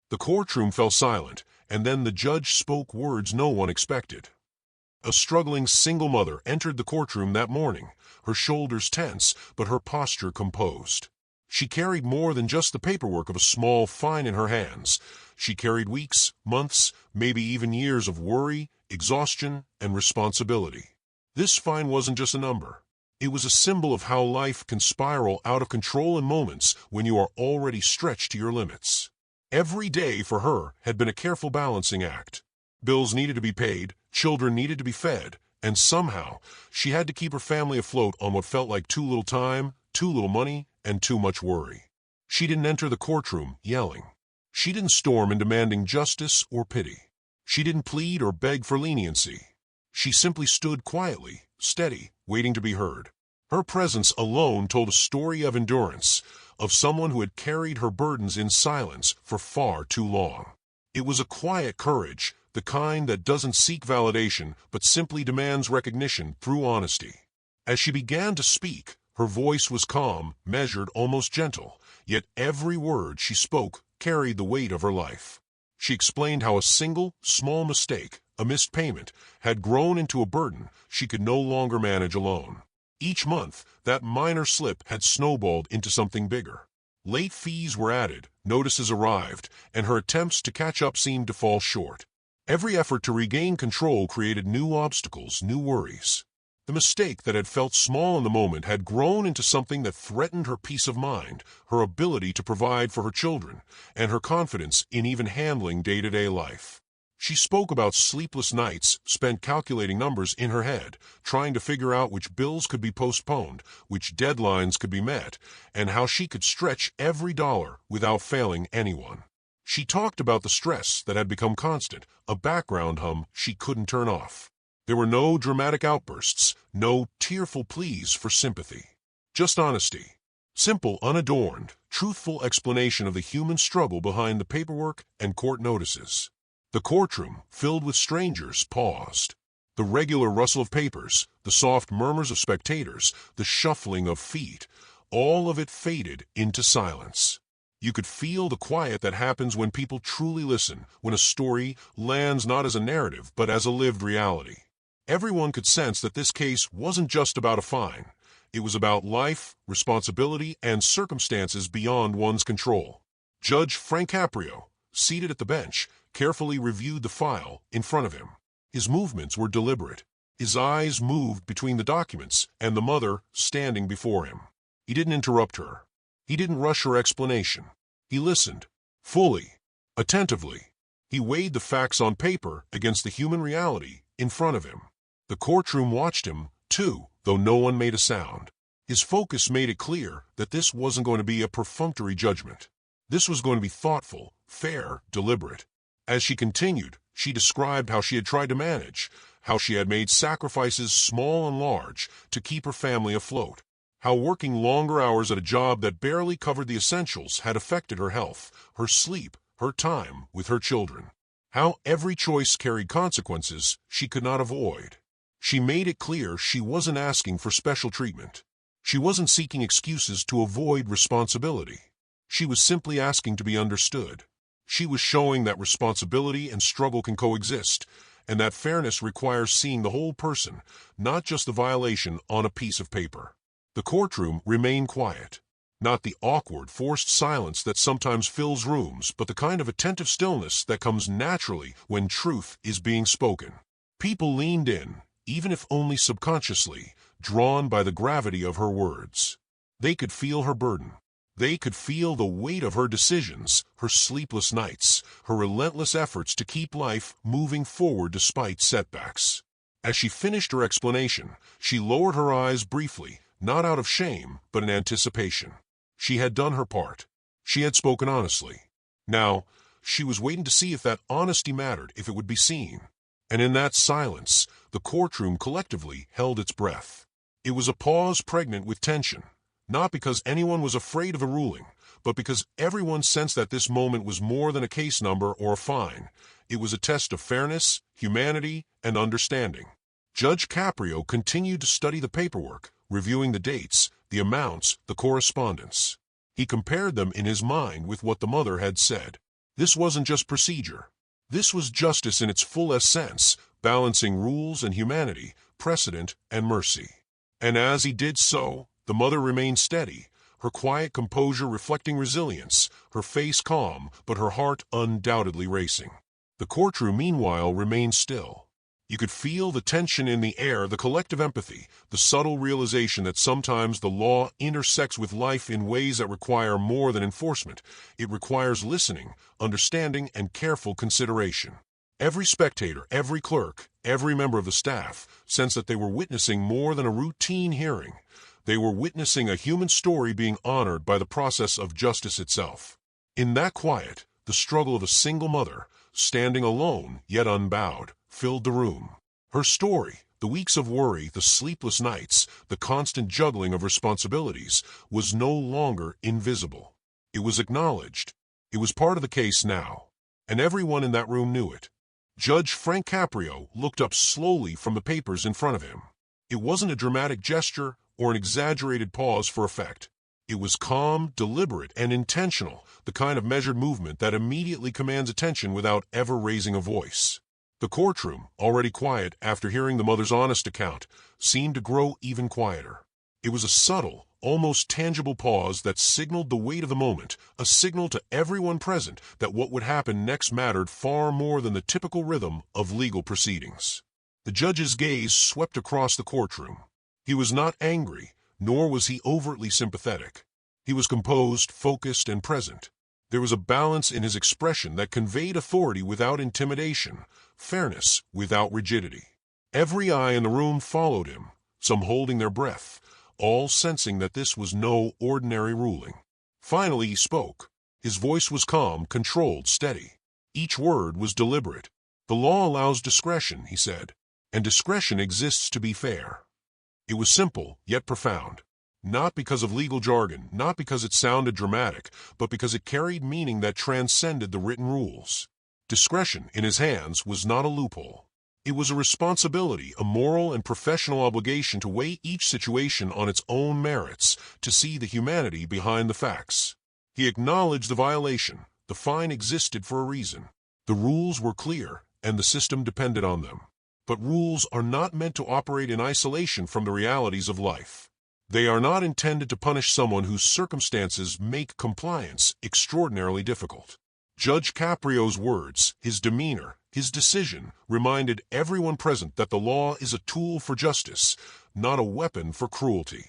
The courtroom fell silent, and then the judge spoke words no one expected. A struggling single mother entered the courtroom that morning, her shoulders tense but her posture composed. She carried more than just the paperwork of a small fine in her hands. She carried weeks, months, maybe even years of worry, exhaustion, and responsibility. This fine wasn't just a number. It was a symbol of how life can spiral out of control in moments when you are already stretched to your limits. Every day for her had been a careful balancing act. Bills needed to be paid, children needed to be fed, and somehow she had to keep her family afloat on what felt like too little time, too little money, and too much worry. She didn't enter the courtroom yelling. She didn't storm in demanding justice or pity. She didn't plead or beg for leniency. She simply stood quietly, steady, waiting to be heard. Her presence alone told a story of endurance, of someone who had carried her burdens in silence for far too long. It was a quiet courage, the kind that doesn't seek validation but simply demands recognition through honesty. As she began to speak, her voice was calm, measured, almost gentle, yet every word she spoke carried the weight of her life. She explained how a single, small mistake, a missed payment, had grown into a burden she could no longer manage alone. Each month, that minor slip had snowballed into something bigger. Late fees were added, notices arrived, and her attempts to catch up seemed to fall short. Every effort to regain control created new obstacles, new worries. The mistake that had felt small in the moment had grown into something that threatened her peace of mind, her ability to provide for her children, and her confidence in even handling day-to-day life. She spoke about sleepless nights spent calculating numbers in her head, trying to figure out which bills could be postponed, which deadlines could be met, and how she could stretch every dollar without failing anyone. She talked about the stress that had become constant, a background hum she couldn't turn off. There were no dramatic outbursts, no tearful pleas for sympathy. Just honesty. Simple, unadorned, truthful explanation of the human struggle behind the paperwork and court notices. The courtroom, filled with strangers, paused. The regular rustle of papers, the soft murmurs of spectators, the shuffling of feet, all of it faded into silence. You could feel the quiet that happens when people truly listen, when a story lands not as a narrative but as a lived reality. Everyone could sense that this case wasn't just about a fine. It was about life, responsibility, and circumstances beyond one's control. Judge Frank Caprio, seated at the bench, carefully reviewed the file in front of him. His movements were deliberate. His eyes moved between the documents and the mother standing before him. He didn't interrupt her. He didn't rush her explanation. He listened, fully, attentively. He weighed the facts on paper against the human reality in front of him. The courtroom watched him, too, though no one made a sound. His focus made it clear that this wasn't going to be a perfunctory judgment. This was going to be thoughtful, fair, deliberate. As she continued, she described how she had tried to manage, how she had made sacrifices small and large to keep her family afloat, how working longer hours at a job that barely covered the essentials had affected her health, her sleep, her time with her children, how every choice carried consequences she could not avoid. She made it clear she wasn't asking for special treatment. She wasn't seeking excuses to avoid responsibility. She was simply asking to be understood. She was showing that responsibility and struggle can coexist, and that fairness requires seeing the whole person, not just the violation on a piece of paper. The courtroom remained quiet. Not the awkward, forced silence that sometimes fills rooms, but the kind of attentive stillness that comes naturally when truth is being spoken. People leaned in, even if only subconsciously, drawn by the gravity of her words. They could feel her burden. They could feel the weight of her decisions, her sleepless nights, her relentless efforts to keep life moving forward despite setbacks. As she finished her explanation, she lowered her eyes briefly, not out of shame, but in anticipation. She had done her part. She had spoken honestly. Now, she was waiting to see if that honesty mattered, if it would be seen. And in that silence, the courtroom collectively held its breath. It was a pause pregnant with tension. Not because anyone was afraid of a ruling, but because everyone sensed that this moment was more than a case number or a fine. It was a test of fairness, humanity, and understanding. Judge Caprio continued to study the paperwork, reviewing the dates, the amounts, the correspondence. He compared them in his mind with what the mother had said. This wasn't just procedure. This was justice in its fullest sense, balancing rules and humanity, precedent and mercy. And as he did so, the mother remained steady, her quiet composure reflecting resilience, her face calm, but her heart undoubtedly racing. The courtroom, meanwhile, remained still. You could feel the tension in the air, the collective empathy, the subtle realization that sometimes the law intersects with life in ways that require more than enforcement. It requires listening, understanding, and careful consideration. Every spectator, every clerk, every member of the staff sensed that they were witnessing more than a routine hearing. They were witnessing a human story being honored by the process of justice itself. In that quiet, the struggle of a single mother, standing alone yet unbowed, filled the room. Her story, the weeks of worry, the sleepless nights, the constant juggling of responsibilities, was no longer invisible. It was acknowledged. It was part of the case now, and everyone in that room knew it. Judge Frank Caprio looked up slowly from the papers in front of him. It wasn't a dramatic gesture or an exaggerated pause for effect. It was calm, deliberate, and intentional, the kind of measured movement that immediately commands attention without ever raising a voice. The courtroom, already quiet after hearing the mother's honest account, seemed to grow even quieter. It was a subtle, almost tangible pause that signaled the weight of the moment, a signal to everyone present that what would happen next mattered far more than the typical rhythm of legal proceedings. The judge's gaze swept across the courtroom. He was not angry, nor was he overtly sympathetic. He was composed, focused, and present. There was a balance in his expression that conveyed authority without intimidation, fairness without rigidity. Every eye in the room followed him, some holding their breath, all sensing that this was no ordinary ruling. Finally he spoke. His voice was calm, controlled, steady. Each word was deliberate. "The law allows discretion," he said, "and discretion exists to be fair." It was simple, yet profound. Not because of legal jargon, not because it sounded dramatic, but because it carried meaning that transcended the written rules. Discretion, in his hands, was not a loophole. It was a responsibility, a moral and professional obligation to weigh each situation on its own merits, to see the humanity behind the facts. He acknowledged the violation. The fine existed for a reason. The rules were clear, and the system depended on them. But rules are not meant to operate in isolation from the realities of life. They are not intended to punish someone whose circumstances make compliance extraordinarily difficult. Judge Caprio's words, his demeanor, his decision reminded everyone present that the law is a tool for justice, not a weapon for cruelty.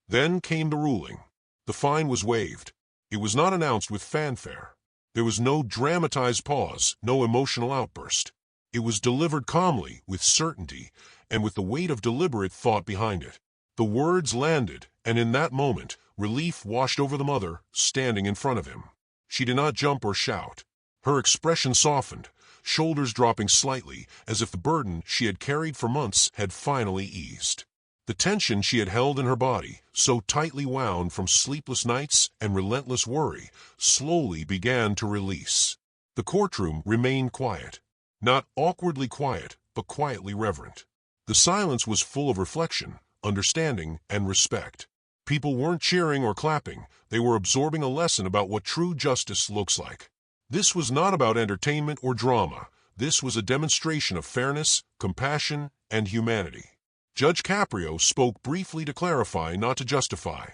Then came the ruling. The fine was waived. It was not announced with fanfare. There was no dramatized pause, no emotional outburst. It was delivered calmly, with certainty, and with the weight of deliberate thought behind it. The words landed, and in that moment, relief washed over the mother, standing in front of him. She did not jump or shout. Her expression softened, shoulders dropping slightly, as if the burden she had carried for months had finally eased. The tension she had held in her body, so tightly wound from sleepless nights and relentless worry, slowly began to release. The courtroom remained quiet. Not awkwardly quiet, but quietly reverent. The silence was full of reflection, understanding, and respect. People weren't cheering or clapping. They were absorbing a lesson about what true justice looks like. This was not about entertainment or drama. This was a demonstration of fairness, compassion, and humanity. Judge Caprio spoke briefly to clarify, not to justify.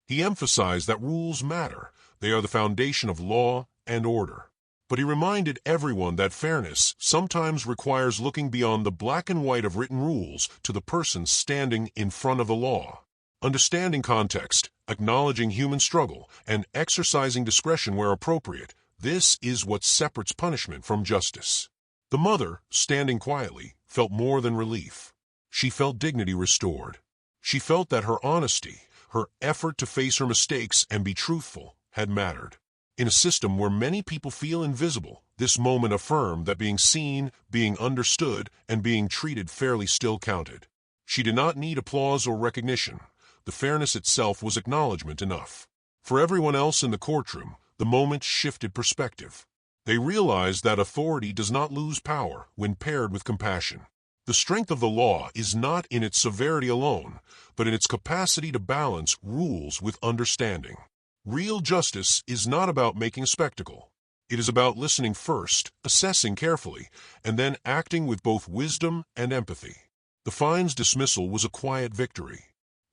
He emphasized that rules matter. They are the foundation of law and order. But he reminded everyone that fairness sometimes requires looking beyond the black and white of written rules to the person standing in front of the law. Understanding context, acknowledging human struggle, and exercising discretion where appropriate, this is what separates punishment from justice. The mother, standing quietly, felt more than relief. She felt dignity restored. She felt that her honesty, her effort to face her mistakes and be truthful, had mattered. In a system where many people feel invisible, this moment affirmed that being seen, being understood, and being treated fairly still counted. She did not need applause or recognition. The fairness itself was acknowledgement enough. For everyone else in the courtroom, the moment shifted perspective. They realized that authority does not lose power when paired with compassion. The strength of the law is not in its severity alone, but in its capacity to balance rules with understanding. Real justice is not about making a spectacle. It is about listening first, assessing carefully, and then acting with both wisdom and empathy. The fine's dismissal was a quiet victory.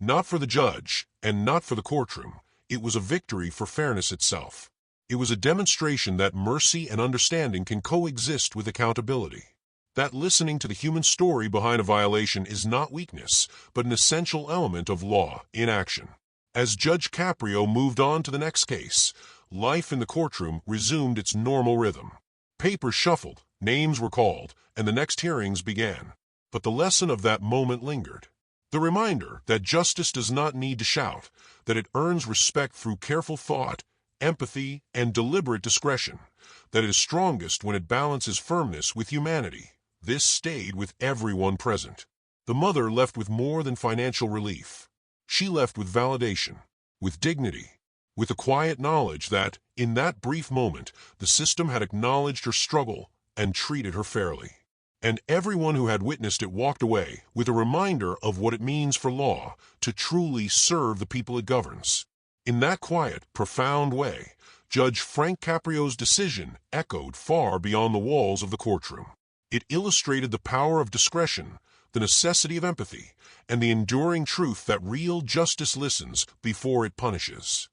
Not for the judge, and not for the courtroom. It was a victory for fairness itself. It was a demonstration that mercy and understanding can coexist with accountability. That listening to the human story behind a violation is not weakness, but an essential element of law in action. As Judge Caprio moved on to the next case, life in the courtroom resumed its normal rhythm. Papers shuffled, names were called, and the next hearings began. But the lesson of that moment lingered. The reminder that justice does not need to shout, that it earns respect through careful thought, empathy, and deliberate discretion, that it is strongest when it balances firmness with humanity. This stayed with everyone present. The mother left with more than financial relief. She left with validation, with dignity, with a quiet knowledge that, in that brief moment, the system had acknowledged her struggle and treated her fairly. And everyone who had witnessed it walked away with a reminder of what it means for law to truly serve the people it governs. In that quiet, profound way, Judge Frank Caprio's decision echoed far beyond the walls of the courtroom. It illustrated the power of discretion, the necessity of empathy, and the enduring truth that real justice listens before it punishes.